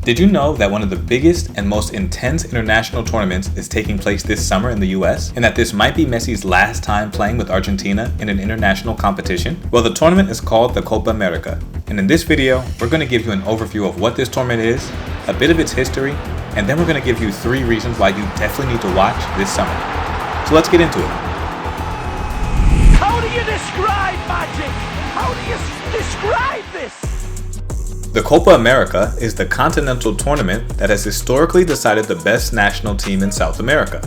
Did you know that one of the biggest and most intense international tournaments is taking place this summer in the US, and that this might be Messi's last time playing with Argentina in an international competition? Well, the tournament is called the Copa America, and in this video, we're going to give you an overview of what this tournament is, a bit of its history, and then we're going to give you 3 reasons why you definitely need to watch this summer. So let's get into it. How do you describe magic? How do you describe this? The Copa America is the continental tournament that has historically decided the best national team in South America.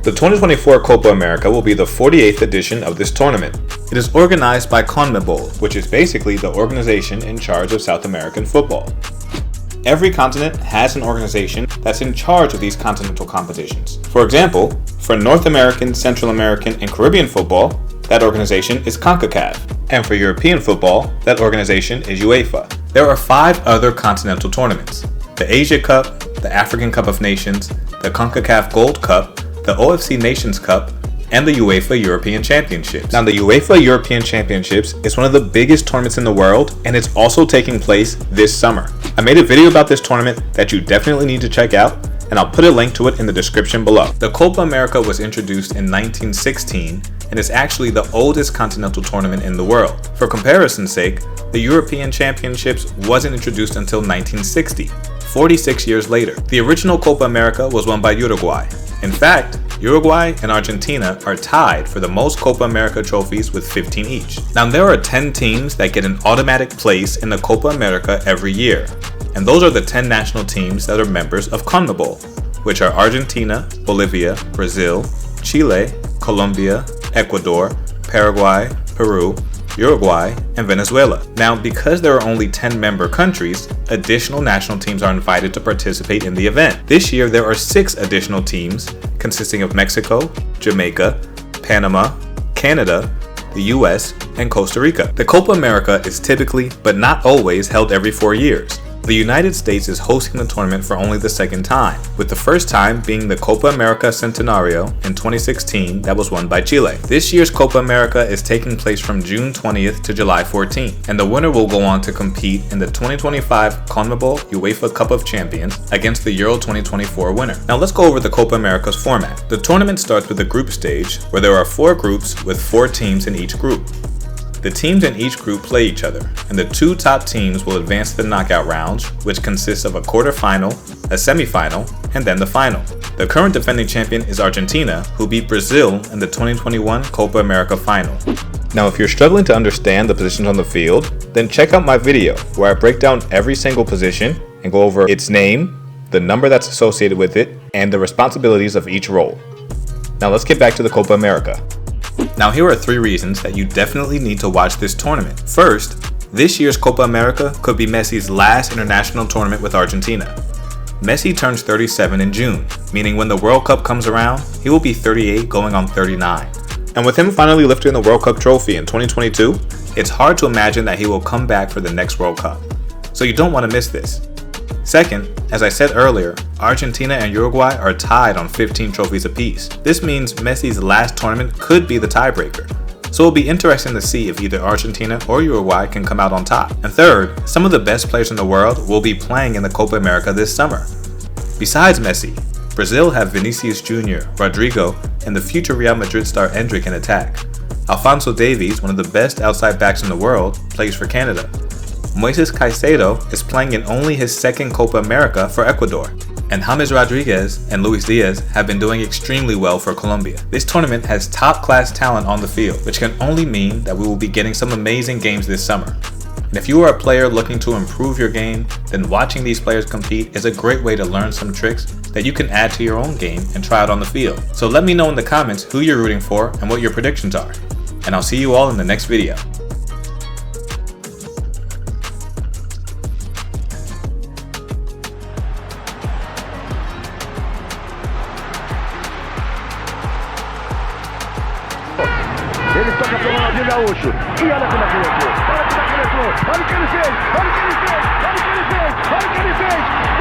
The 2024 Copa America will be the 48th edition of this tournament. It is organized by CONMEBOL, which is basically the organization in charge of South American football. Every continent has an organization that's in charge of these continental competitions. For example, for North American, Central American, and Caribbean football, that organization is CONCACAF. And for European football, that organization is UEFA. There are 5 other continental tournaments: the Asia Cup, the African Cup of Nations, the CONCACAF Gold Cup, the OFC Nations Cup, and the UEFA European Championships. Now, the UEFA European Championships is one of the biggest tournaments in the world, and it's also taking place this summer. I made a video about this tournament that you definitely need to check out, and I'll put a link to it in the description below. The Copa America was introduced in 1916 and is actually the oldest continental tournament in the world. For comparison's sake, the European Championships wasn't introduced until 1960, 46 years later. The original Copa America was won by Uruguay. In fact, Uruguay and Argentina are tied for the most Copa America trophies with 15 each. Now, there are 10 teams that get an automatic place in the Copa America every year, and those are the 10 national teams that are members of CONMEBOL, which are Argentina, Bolivia, Brazil, Chile, Colombia, Ecuador, Paraguay, Peru, Uruguay, and Venezuela. Now, because there are only 10 member countries, additional national teams are invited to participate in the event. This year, there are 6 additional teams consisting of Mexico, Jamaica, Panama, Canada, the US, and Costa Rica. The Copa America is typically, but not always, held every 4 years. The United States is hosting the tournament for only the second time, with the first time being the Copa America Centenario in 2016 that was won by Chile. This year's Copa America is taking place from June 20th to July 14th, and the winner will go on to compete in the 2025 CONMEBOL UEFA Cup of Champions against the Euro 2024 winner. Now let's go over the Copa America's format. The tournament starts with the group stage, where there are 4 groups with 4 teams in each group. The teams in each group play each other, and the 2 top teams will advance to the knockout rounds, which consists of a quarterfinal, a semifinal, and then the final. The current defending champion is Argentina, who beat Brazil in the 2021 Copa America final. Now, if you're struggling to understand the positions on the field, then check out my video where I break down every single position and go over its name, the number that's associated with it, and the responsibilities of each role. Now let's get back to the Copa America. Now, here are 3 reasons that you definitely need to watch this tournament. First, this year's Copa America could be Messi's last international tournament with Argentina. Messi turns 37 in June, meaning when the World Cup comes around, he will be 38 going on 39. And with him finally lifting the World Cup trophy in 2022, it's hard to imagine that he will come back for the next World Cup. So you don't want to miss this. Second, as I said earlier, Argentina and Uruguay are tied on 15 trophies apiece. This means Messi's last tournament could be the tiebreaker. So it'll be interesting to see if either Argentina or Uruguay can come out on top. And third, some of the best players in the world will be playing in the Copa America this summer. Besides Messi, Brazil have Vinicius Jr., Rodrigo, and the future Real Madrid star Endrick in attack. Alphonso Davies, one of the best outside backs in the world, plays for Canada. Moises Caicedo is playing in only his 2nd Copa America for Ecuador, and James Rodriguez and Luis Diaz have been doing extremely well for Colombia. This tournament has top-class talent on the field, which can only mean that we will be getting some amazing games this summer. And if you are a player looking to improve your game, then watching these players compete is a great way to learn some tricks that you can add to your own game and try out on the field. So let me know in the comments who you're rooting for and what your predictions are. And I'll see you all in the next video. Ele toca para o Ronaldinho Gaúcho. E olha como é que ele entrou. Olha como é que ele entrou. Olha o que ele fez. Olha o que ele fez. Olha o que ele fez. Olha o que ele fez.